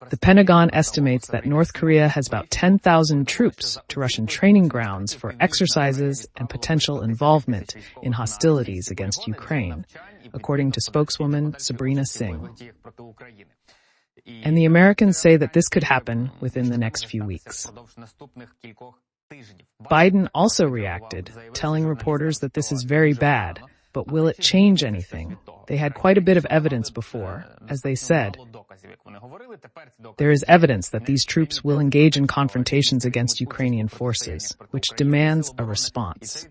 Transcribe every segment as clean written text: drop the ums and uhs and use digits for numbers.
The Pentagon estimates that North Korea has about 10,000 troops to Russian training grounds for exercises and potential involvement in hostilities against Ukraine, according to spokeswoman Sabrina Singh. And the Americans say that this could happen within the next few weeks. Biden also reacted, telling reporters that this is very bad, but will it change anything? They had quite a bit of evidence before, as they said. There is evidence that these troops will engage in confrontations against Ukrainian forces, which demands a response.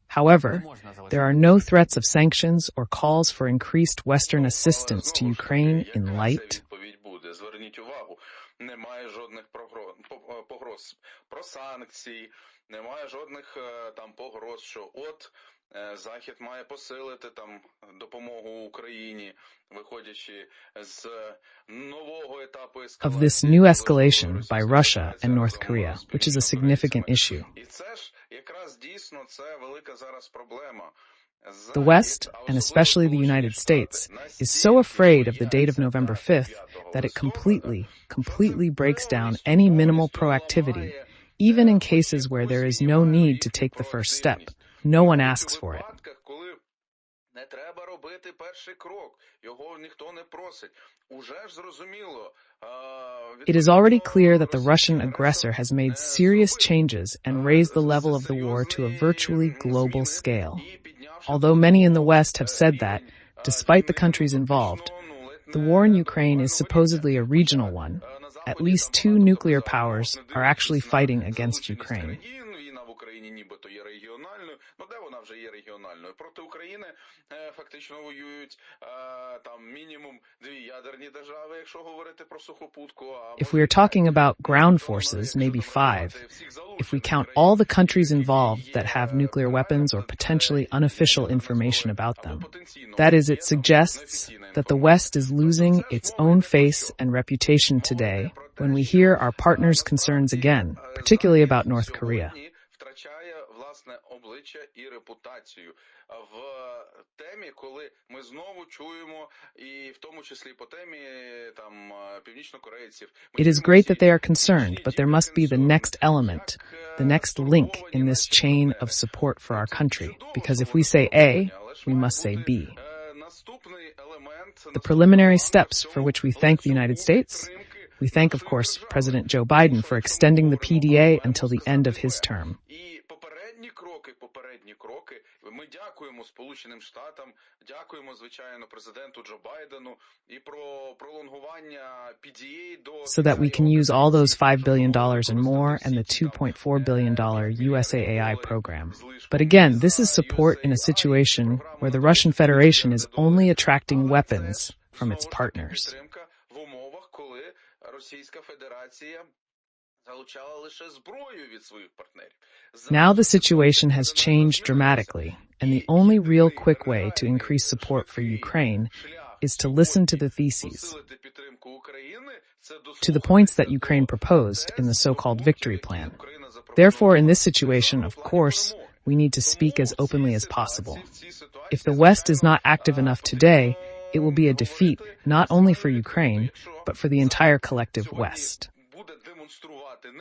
However, there are no threats of sanctions or calls for increased Western assistance to Ukraine in light. Зверніть увагу, немає жодних погроз про санкції, немає жодних там погроз, що от Захід має посилити там допомогу Україні, виходячи з нового етапу ескалації. Of this new escalation by Russia and North Korea, which is a significant issue. І це ж якраз дійсно це велика зараз проблема. The West, and especially the United States, is so afraid of the date of November 5th that it completely breaks down any minimal proactivity, even in cases where there is no need to take the first step. No one asks for it. It is already clear that the Russian aggressor has made serious changes and raised the level of the war to a virtually global scale. Although many in the West have said that, despite the countries involved, the war in Ukraine is supposedly a regional one. At least two nuclear powers are actually fighting against Ukraine. If we are talking about ground forces, maybe 5. If we count all the countries involved that have nuclear weapons or potentially unofficial information about them. That is, it suggests that the West is losing its own face and reputation today when we hear our partners' concerns again, particularly about North Korea. It is great that they are concerned, but there must be the next element, the next link in this chain of support for our country, because if we say A, we must say B. The preliminary steps for which we thank the United States, we thank, of course, President Joe Biden for extending the PDA until the end of his term. Ми дякуємо Сполученим Штатам, дякуємо, звичайно, президенту Джо Байдену і про пролонгування PDA до... So that we can use all those $5 billion and more and the $2.4 billion USAAI program. But again, this is support in a situation where the Russian Federation is only attracting weapons from its partners. В умовах, коли Російська Федерація залучала лише зброю від своїх партнерів. Now the situation has changed dramatically, and the only real quick way to increase support for Ukraine is to listen to the theses, to the points that Ukraine proposed in the so-called victory plan. Therefore, in this situation, of course, we need to speak as openly as possible. If the West is not active enough today, it will be a defeat not only for Ukraine, but for the entire collective West.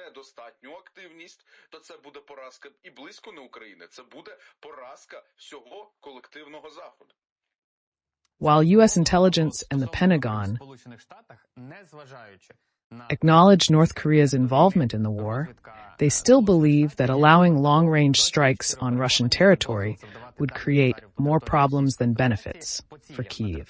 Недостатню активність, то це буде поразка і близько не України. Це буде поразка всього колективного Заходу. While U.S. intelligence and the Pentagon acknowledge North Korea's involvement in the war, they still believe that allowing long-range strikes on Russian territory would create more problems than benefits for Kyiv.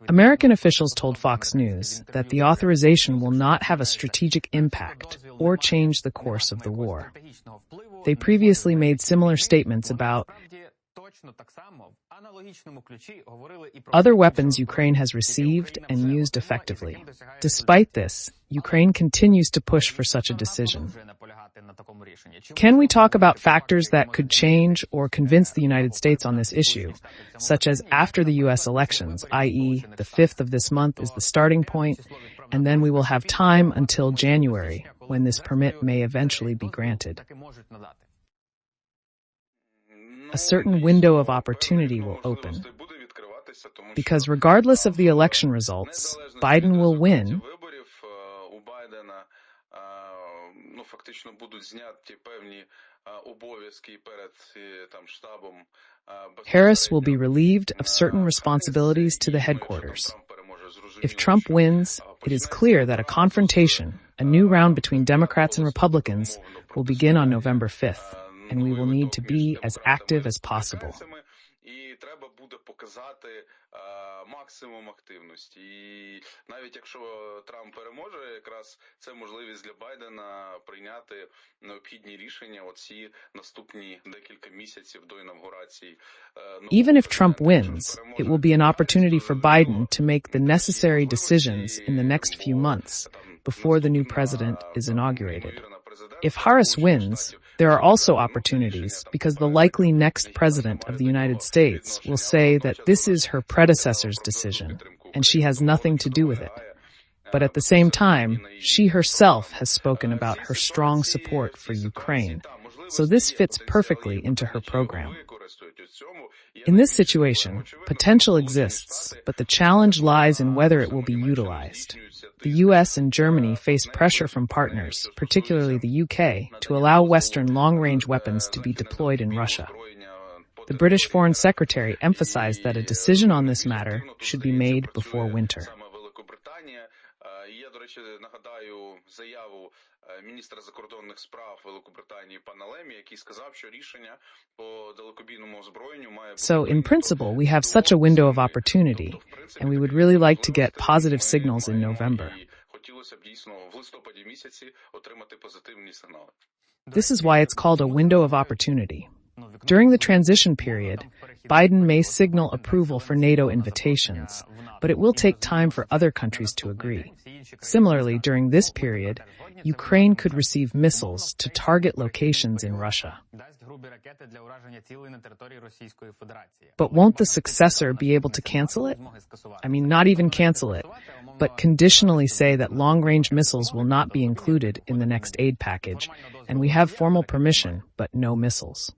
American officials told Fox News that the authorization will not have a strategic impact or change the course of the war. They previously made similar statements about other weapons Ukraine has received and used effectively. Despite this, Ukraine continues to push for such a decision. Can we talk about factors that could change or convince the United States on this issue, such as after the U.S. elections, i.e., the 5th of this month is the starting point, and then we will have time until January, when this permit may eventually be granted. A certain window of opportunity will open. because regardless of the election results, Biden will win, Harris will be relieved of certain responsibilities to the headquarters. If Trump wins, it is clear that a confrontation, a new round between Democrats and Republicans, will begin on November 5th, and we will need to be as active as possible. Максимум активності. І навіть якщо Трамп переможе, якраз це можливість для Байдена прийняти необхідні рішення оці наступні декілька місяців до інавгурації. Even if Trump wins, it will be an opportunity for Biden to make the necessary decisions in the next few months before the new president is inaugurated. If Harris wins, there are also opportunities because the likely next president of the United States will say that this is her predecessor's decision and she has nothing to do with it. But at the same time, she herself has spoken about her strong support for Ukraine, so this fits perfectly into her program. In this situation, potential exists, but the challenge lies in whether it will be utilized. The US and Germany face pressure from partners, particularly the UK, to allow Western long-range weapons to be deployed in Russia. The British Foreign Secretary emphasized that a decision on this matter should be made before winter. Міністра закордонних справ Великобританії пана Лемі, який сказав, що рішення по далекобійному озброєнню має бути... So, in principle, we have such a window of opportunity, and we would really like to get positive signals in November. Хотілося б дійсно в листопаді місяці отримати позитивні сигнали. This is why it's called a window of opportunity. During the transition period, Biden may signal approval for NATO invitations, but it will take time for other countries to agree. Similarly, during this period, Ukraine could receive missiles to target locations in Russia. But won't the successor be able to cancel it? I mean, not even cancel it, but conditionally say that long-range missiles will not be included in the next aid package, and we have formal permission, but no missiles.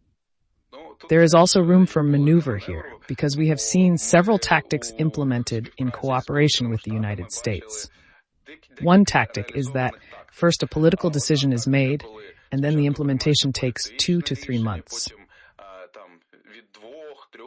There is also room for maneuver here, because we have seen several tactics implemented in cooperation with the United States. One tactic is that first a political decision is made, and then the implementation takes 2 to 3 months.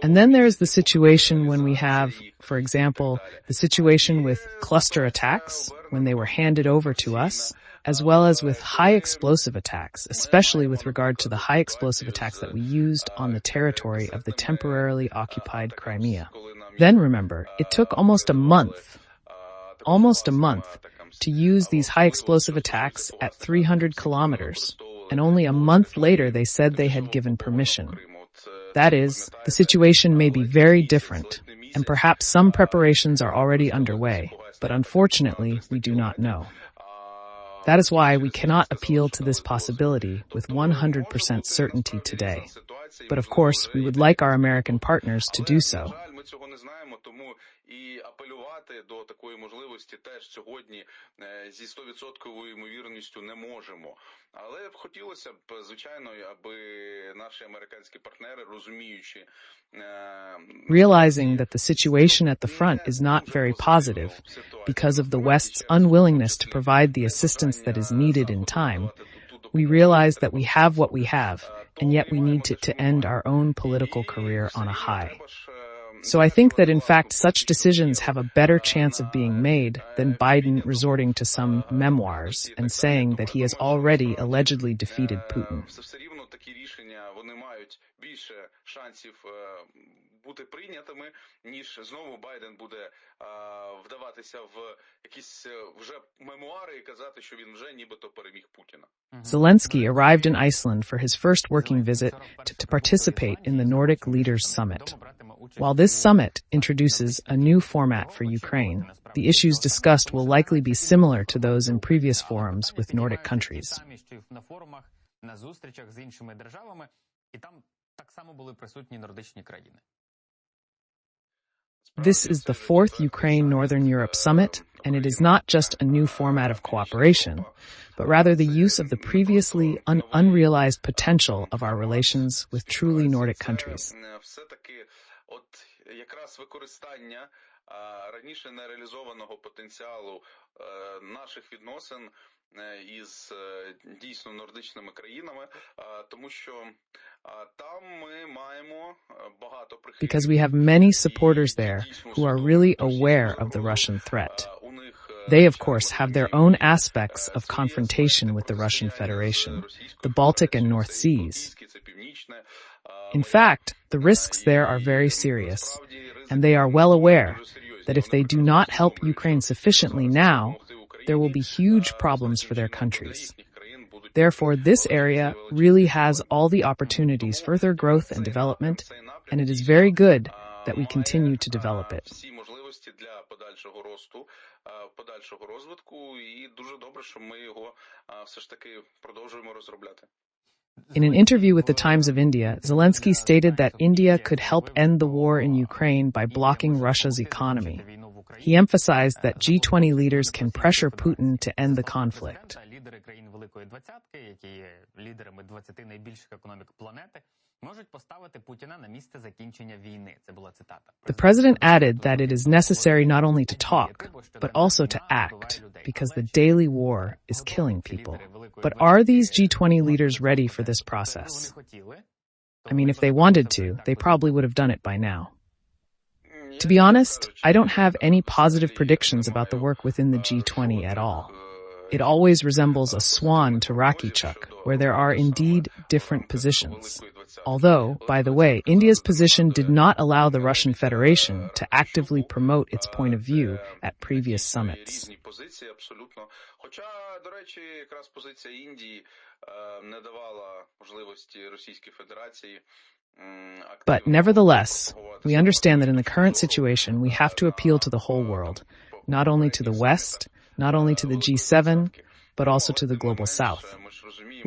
And then there is the situation when we have, for example, the situation with cluster attacks, when they were handed over to us, as well as with high explosive attacks, especially with regard to the high explosive attacks that we used on the territory of the temporarily occupied Crimea. Then remember, it took almost a month to use these high explosive attacks at 300 kilometers, and only a month later they said they had given permission. That is, the situation may be very different, and perhaps some preparations are already underway, but unfortunately we do not know. That is why we cannot appeal to this possibility with 100% certainty today. But of course, we would like our American partners to do so. До такої можливості теж сьогодні зі 100% ймовірністю не можемо. Але хотілося б, звичайно, аби наші американські партнери, розуміючи... Realizing that the situation at the front is not very positive because of the West's unwillingness to provide the assistance that is needed in time, we realize that we have what we have, and yet we need to end our own political career on a high. So I think that in fact such decisions have a better chance of being made than Biden resorting to some memoirs and saying that he has already allegedly defeated Putin. Бути прийнятими, ніж знову Байден буде вдаватися в якісь вже мемуари і казати, що він вже нібито переміг Путіна. Zelensky arrived in Iceland for his first working visit to participate in the Nordic Leaders Summit. While this summit introduces a new format for Ukraine, the issues discussed will likely be similar to those in previous forums with Nordic countries. This is the fourth Ukraine-Northern Europe summit, and it is not just a new format of cooperation, but rather the use of the previously unrealized potential of our relations with truly Nordic countries. якраз використання раніше нереалізованого потенціалу наших відносин із дійсно нордичними країнами, тому що там ми маємо багато прихильників. Because we have many supporters there who are really aware of the Russian threat. They, of course, have their own aspects of confrontation with the Russian Federation, the Baltic and North Seas. In fact, the risks there are very serious, and they are well aware that if they do not help Ukraine sufficiently now, there will be huge problems for their countries. Therefore, this area really has all the opportunities for further growth and development, and it is very good that we continue to develop it. Подальшого розвитку, і дуже добре, що ми його все ж таки продовжуємо розробляти. In an interview with the Times of India, Zelensky stated that India could help end the war in Ukraine by blocking Russia's economy. He emphasized that G20 leaders can pressure Putin to end the conflict. The president added that it is necessary not only to talk, but also to act, because the daily war is killing people. But are these G20 leaders ready for this process? I mean, if they wanted to, they probably would have done it by now. To be honest, I don't have any positive predictions about the work within the G20 at all. It always resembles a swan to Rakichuk, where there are indeed different positions. Although, by the way, India's position did not allow the Russian Federation to actively promote its point of view at previous summits. Хоча, до речі, якраз позиція Індії не давала можливості Російській Федерації. But nevertheless, we understand that in the current situation, we have to appeal to the whole world, not only to the West, not only to the G7, but also to the global South.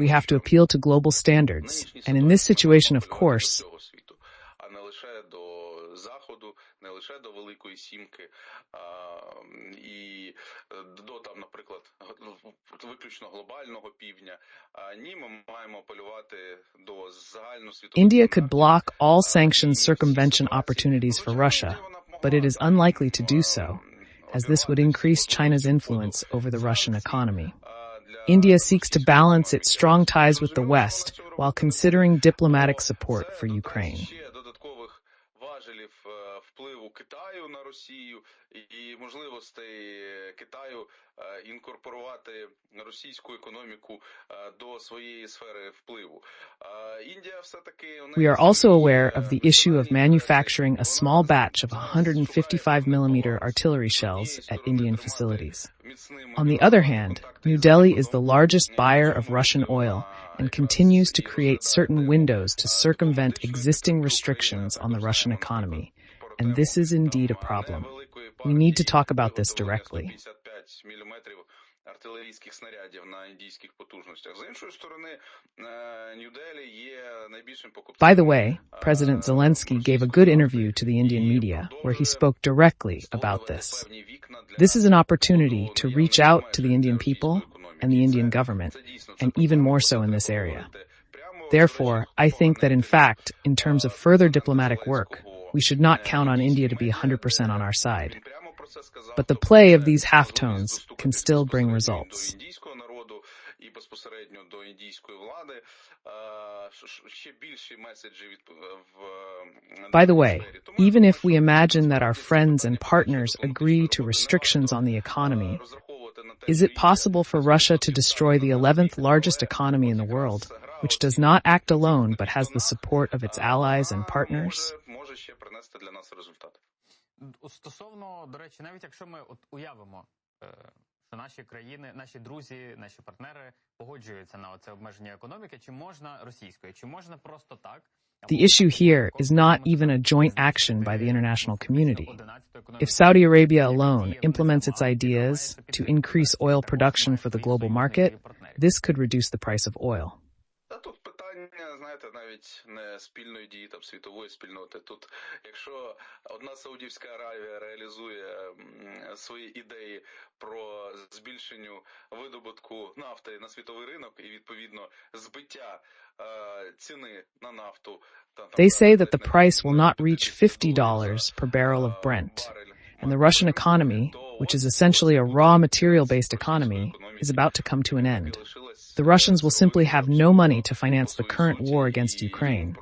We have to appeal to global standards, and in this situation, of course, не лише до Великої Сімки і до там, наприклад, виключно глобального півдня. Ні, ми маємо апелювати до загальносвітового. India could block all sanctions circumvention opportunities for Russia, but it is unlikely to do so, as this would increase China's influence over the Russian economy. India seeks to balance its strong ties with the West while considering diplomatic support for Ukraine. Впливу Китаю на Росію і можливостей Китаю інкорпорувати російську економіку до своєї сфери впливу. Індія все-таки... We are also aware of the issue of manufacturing a small batch of 155mm artillery shells at Indian facilities. On the other hand, New Delhi is the largest buyer of Russian oil and continues to create certain windows to circumvent existing restrictions on the Russian economy. And this is indeed a problem. We need to talk about this directly. By the way, President Zelensky gave a good interview to the Indian media where he spoke directly about this. This is an opportunity to reach out to the Indian people and the Indian government, and even more so in this area. Therefore, I think that in fact, in terms of further diplomatic work, we should not count on India to be 100% on our side. But the play of these halftones can still bring results. By the way, even if we imagine that our friends and partners agree to restrictions on the economy, is it possible for Russia to destroy the 11th largest economy in the world, which does not act alone but has the support of its allies and partners? Стосовно, до речі, навіть якщо ми уявимо, що наші країни, наші друзі, наші партнери погоджуються на оце обмеження економіки, чи можна російською, чи можна просто так? The issue here is not even a joint action by the international community. If Saudi Arabia alone implements its ideas to increase oil production for the global market, this could reduce the price of oil. знаєте, навіть не спільної дії там світової спільноти. Тут, якщо одна Саудівська Аравія реалізує свої ідеї про збільшенню видобутку нафти на світовий ринок і, відповідно, збиття ціни на нафту. They say that the price will not reach $50 per barrel of Brent, and the Russian economy, which is essentially a raw material-based economy, is about to come to an end. The Russians will simply have no money to finance the current war against Ukraine,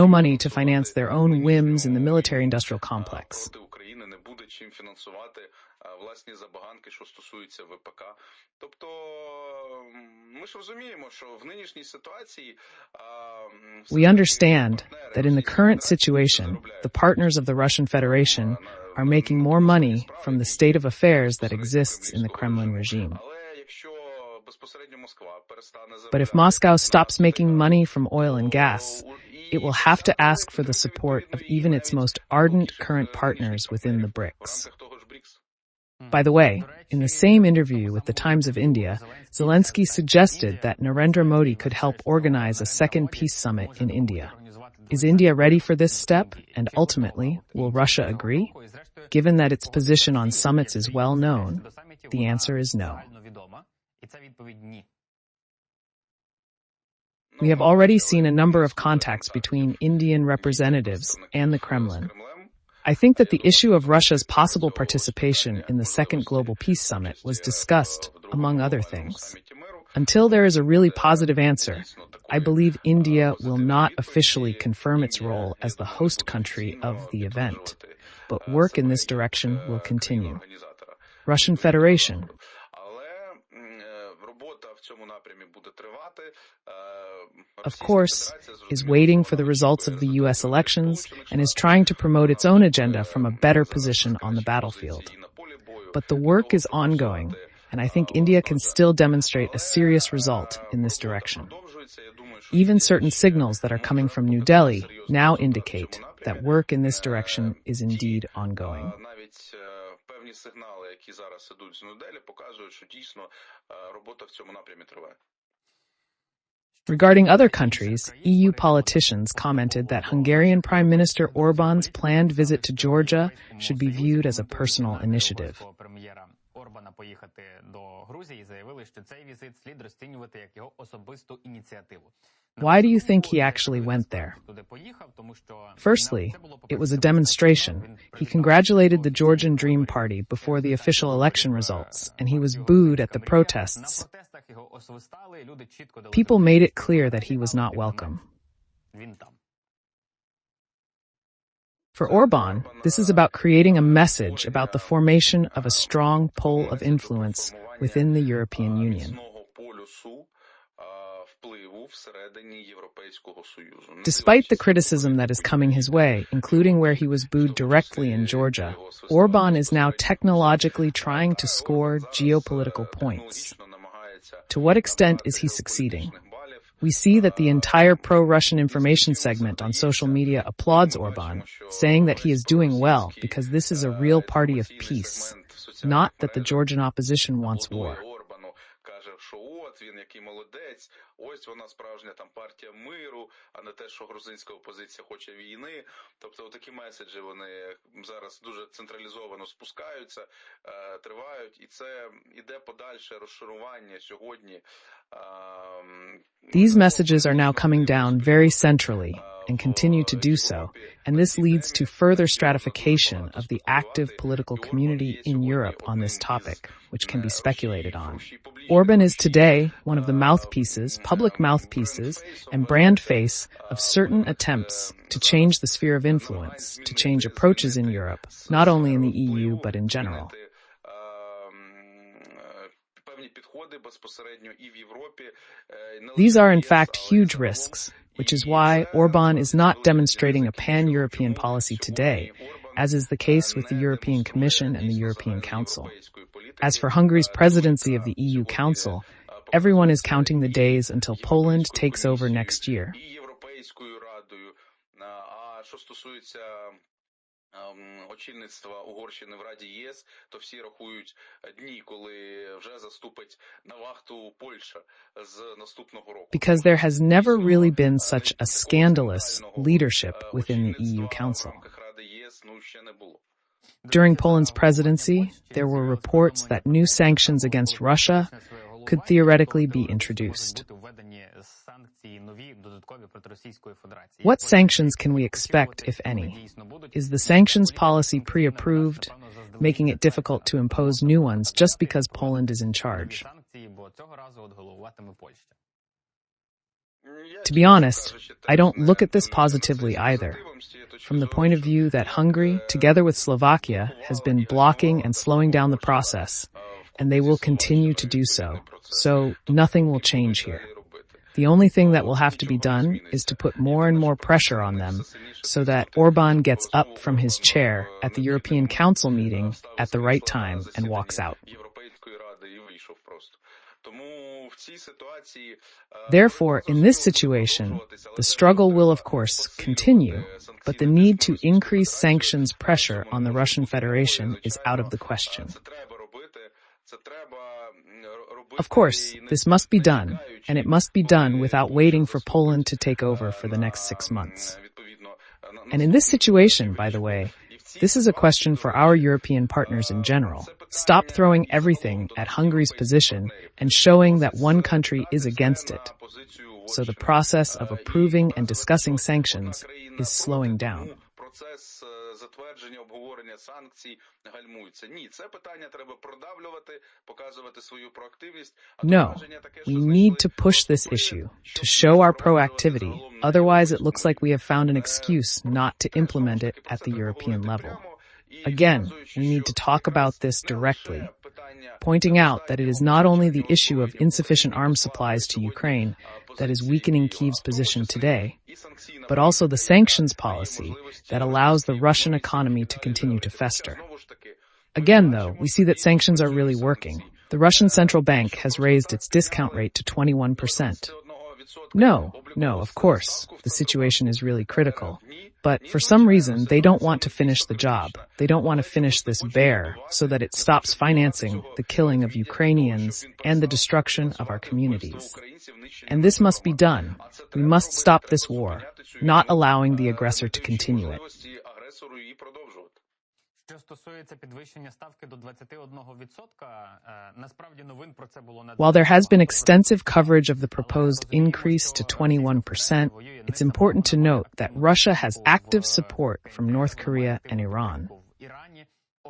no money to finance their own whims in the military-industrial complex. Власні забаганки, що стосуються ВПК. Тобто, ми ж розуміємо, що в нинішній ситуації... We understand that in the current situation, the partners of the Russian Federation are making more money from the state of affairs that exists in the Kremlin regime. But if Moscow stops making money from oil and gas, it will have to ask for the support of even its most ardent current partners within the BRICS. By the way, in the same interview with the Times of India, Zelensky suggested that Narendra Modi could help organize a second peace summit in India. Is India ready for this step? And ultimately, will Russia agree? Given that its position on summits is well known, the answer is no. We have already seen a number of contacts between Indian representatives and the Kremlin. I think that the issue of Russia's possible participation in the second Global Peace Summit was discussed, among other things. Until there is a really positive answer, I believe India will not officially confirm its role as the host country of the event, but work in this direction will continue. Russian Federation. Of course, is waiting for the results of the U.S. elections and is trying to promote its own agenda from a better position on the battlefield. But the work is ongoing, and I think India can still demonstrate a serious result in this direction. Even certain signals that are coming from New Delhi now indicate that work in this direction is indeed ongoing. Regarding other countries, EU politicians commented that Hungarian Prime Minister Orbán's planned visit to Georgia should be viewed as a personal initiative. Why do you think he actually went there? Firstly, it was a demonstration. He congratulated the Georgian Dream Party before the official election results, and he was booed at the protests. People made it clear that he was not welcome. For Orbán, this is about creating a message about the formation of a strong pole of influence within the European Union. Despite the criticism that is coming his way, including where he was booed directly in Georgia, Orbán is now technologically trying to score geopolitical points. To what extent is he succeeding? We see that the entire pro-Russian information segment on social media applauds Orbán, saying that he is doing well because this is a real party of peace, not that the Georgian opposition wants war. Ось вона справжня там партія миру, а не те, що грузинська опозиція хоче війни. Тобто такі меседжі вони зараз дуже централізовано спускаються, тривають, і це іде подальше розшарування сьогодні. These messages are now coming down very centrally and continue to do so, and this leads to further stratification of the active political community in Europe on this topic, which can be speculated on. Orbán is today one of the mouthpieces, public mouthpieces, and brand face of certain attempts to change the sphere of influence, to change approaches in Europe, not only in the EU, but in general. These are in fact huge risks, which is why Orbán is not demonstrating a pan-European policy today, as is the case with the European Commission and the European Council. As for Hungary's presidency of the EU Council, everyone is counting the days until Poland takes over next year. очільництва Угорщини в Раді ЄС, то всі рахують дні, коли вже заступить на вахту Польща з наступного року. Because there has never really been such a scandalous leadership within the EU Council. During Poland's presidency, there were reports that new sanctions against Russia could theoretically be introduced. What sanctions can we expect, if any? Is the sanctions policy pre-approved, making it difficult to impose new ones just because Poland is in charge? To be honest, I don't look at this positively either. From the point of view that Hungary, together with Slovakia, has been blocking and slowing down the process, and they will continue to do so. So nothing will change here. The only thing that will have to be done is to put more and more pressure on them so that Orban gets up from his chair at the European Council meeting at the right time and walks out. Therefore, in this situation, the struggle will of course continue, but the need to increase sanctions pressure on the Russian Federation is out of the question. Of course, this must be done, and it must be done without waiting for Poland to take over for the next 6 months. And in this situation, by the way, this is a question for our European partners in general. Stop throwing everything at Hungary's position and showing that one country is against it. So the process of approving and discussing sanctions is slowing down. Затвердження, обговорення санкцій гальмується. Ні, це питання треба продавлювати, показувати свою проактивність. No, we need to push this issue, to show our proactivity. Otherwise, it looks like we have found an excuse not to implement it at the European level. Again, we need to talk about this directly, pointing out that it is not only the issue of insufficient arms supplies to Ukraine that is weakening Kyiv's position today, but also the sanctions policy that allows the Russian economy to continue to fester. Again, though, we see that sanctions are really working. The Russian central bank has raised its discount rate to 21%. No, of course, the situation is really critical. But for some reason, they don't want to finish the job. They don't want to finish this bear so that it stops financing the killing of Ukrainians and the destruction of our communities. And this must be done. We must stop this war, not allowing the aggressor to continue it. While there has been extensive coverage of the proposed increase to 21%, it's important to note that Russia has active support from North Korea and Iran.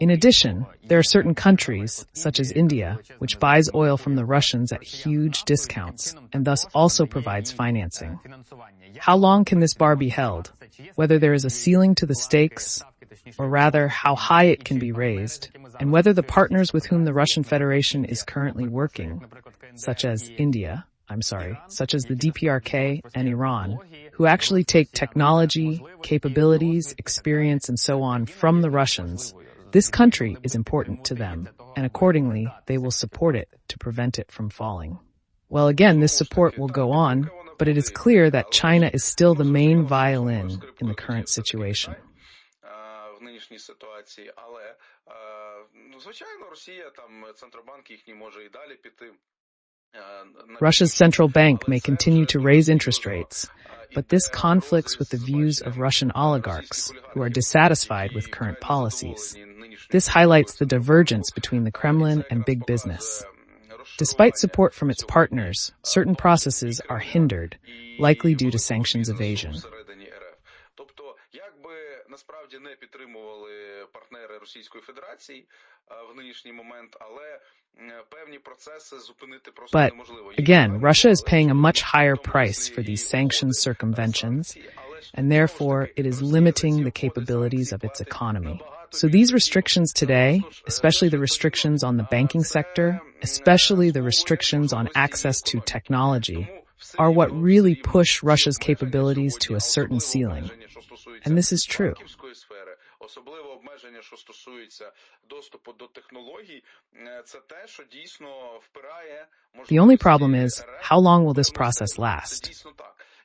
In addition, there are certain countries, such as India, which buys oil from the Russians at huge discounts and thus also provides financing. How long can this bar be held? Whether there is a ceiling to the stakes, or rather how high it can be raised, and whether the partners with whom the Russian Federation is currently working, such as the DPRK and Iran, who actually take technology, capabilities, experience, and so on from the Russians, this country is important to them, and accordingly, they will support it to prevent it from falling. Well, again, this support will go on, but it is clear that China is still the main violin in the current situation. Russia's central bank may continue to raise interest rates, but this conflicts with the views of Russian oligarchs who are dissatisfied with current policies. This highlights the divergence between the Kremlin and big business. Despite support from its partners, certain processes are hindered, likely due to sanctions evasion. Насправді не підтримували партнери Російської Федерації в нинішній момент, але певні процеси зупинити просто неможливо. But again, Russia is paying a much higher price for these sanctions circumventions, and therefore it is limiting the capabilities of its economy. So these restrictions today, especially the restrictions on the banking sector, especially the restrictions on access to technology, are what really push Russia's capabilities to a certain ceiling. And this is true. Особливо обмеження, що стосується доступу до технологій, це те, що дійсно впирає. The only problem is, how long will this process last?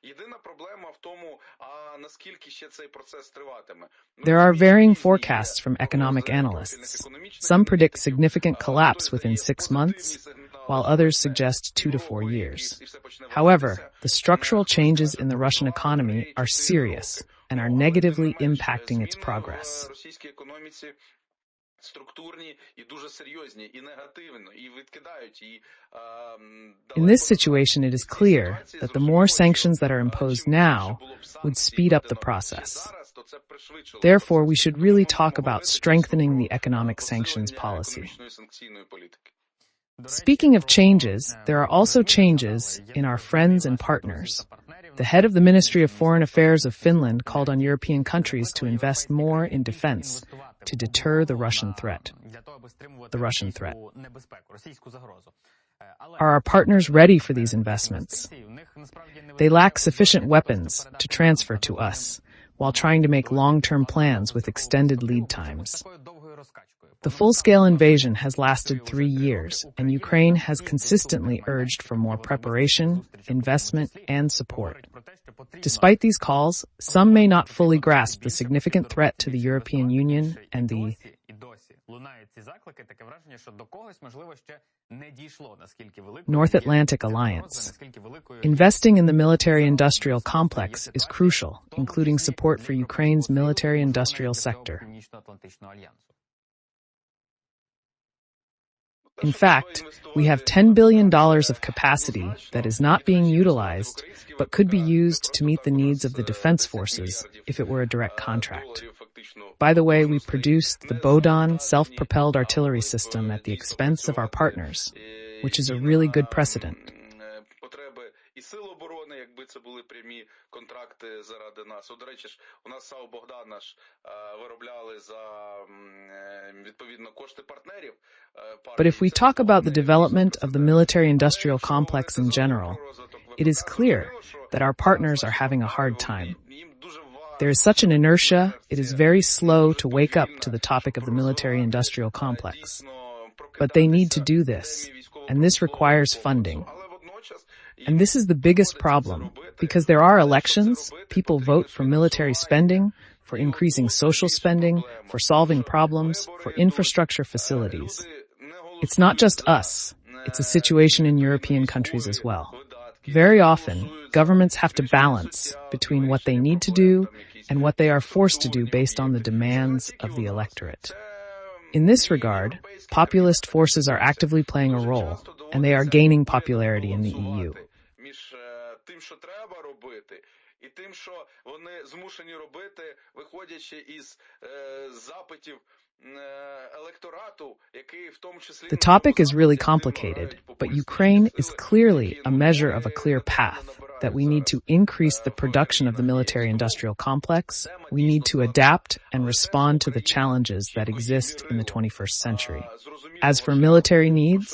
Єдина проблема в тому, а наскільки ще цей процес триватиме. There are varying forecasts from economic analysts. Some predict significant collapse within 6 months, while others suggest 2 to 4 years. However, the structural changes in the Russian economy are serious and are negatively impacting its progress. In this situation, it is clear that the more sanctions that are imposed now would speed up the process. Therefore, we should really talk about strengthening the economic sanctions policy. Speaking of changes, there are also changes in our friends and partners. The head of the Ministry of Foreign Affairs of Finland called on European countries to invest more in defense to deter the Russian threat. Are our partners ready for these investments? They lack sufficient weapons to transfer to us, while trying to make long-term plans with extended lead times. The full-scale invasion has lasted 3 years, and Ukraine has consistently urged for more preparation, investment, and support. Despite these calls, some may not fully grasp the significant threat to the European Union and the North Atlantic Alliance. Investing in the military-industrial complex is crucial, including support for Ukraine's military-industrial sector. In fact, we have $10 billion of capacity that is not being utilized, but could be used to meet the needs of the defense forces if it were a direct contract. By the way, we produced the Bodon self-propelled artillery system at the expense of our partners, which is a really good precedent. Це були прямі контракти заради нас. До речі ж, у нас САУ Богдана ж виробляли за відповідно кошти партнерів. But if we talk about the development of the military-industrial complex in general, it is clear that our partners are having a hard time. There is such an inertia, it is very slow to wake up to the topic of the military-industrial complex. But they need to do this, and this requires funding. And this is the biggest problem, because there are elections, people vote for military spending, for increasing social spending, for solving problems, for infrastructure facilities. It's not just us, it's a situation in European countries as well. Very often, governments have to balance between what they need to do and what they are forced to do based on the demands of the electorate. In this regard, populist forces are actively playing a role, and they are gaining popularity in the EU. Тим, що треба робити, і тим, що вони змушені робити, виходячи із запитів електорату, який в тому числі... The topic is really complicated, but Ukraine is clearly a measure of a clear path, that we need to increase the production of the military-industrial complex, we need to adapt and respond to the challenges that exist in the 21st century. As for military needs,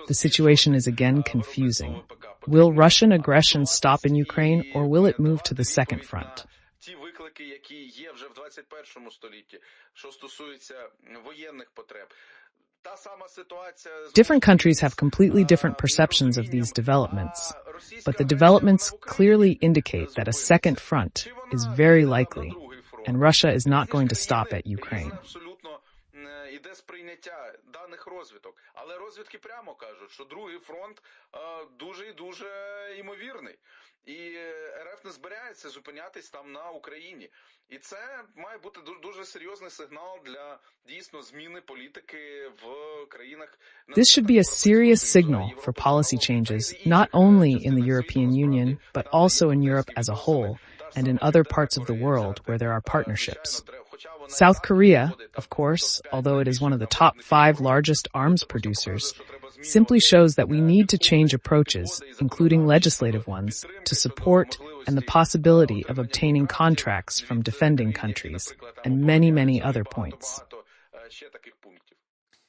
the situation is again confusing. Will Russian aggression stop in Ukraine, or will it move to the second front? Ті виклики, які є вже в 21 столітті, що стосуються воєнних потреб. Та сама ситуація... Different countries have completely different perceptions of these developments, but the developments clearly indicate that a second front is very likely, and Russia is not going to stop at Ukraine. Іде сприйняття даних розвиток. Але розвідки прямо кажуть, що другий фронт дуже і дуже ймовірний. І РФ не збирається зупинятись там на Україні. І це має бути дуже серйозний сигнал для дійсно зміни політики в країнах. This should be a serious signal for policy changes, not only in the European Union, but also in Europe as a whole, and in other parts of the world where there are partnerships. South Korea, of course, although it is one of the top 5 largest arms producers, simply shows that we need to change approaches, including legislative ones, to support and the possibility of obtaining contracts from defending countries, and many, many other points.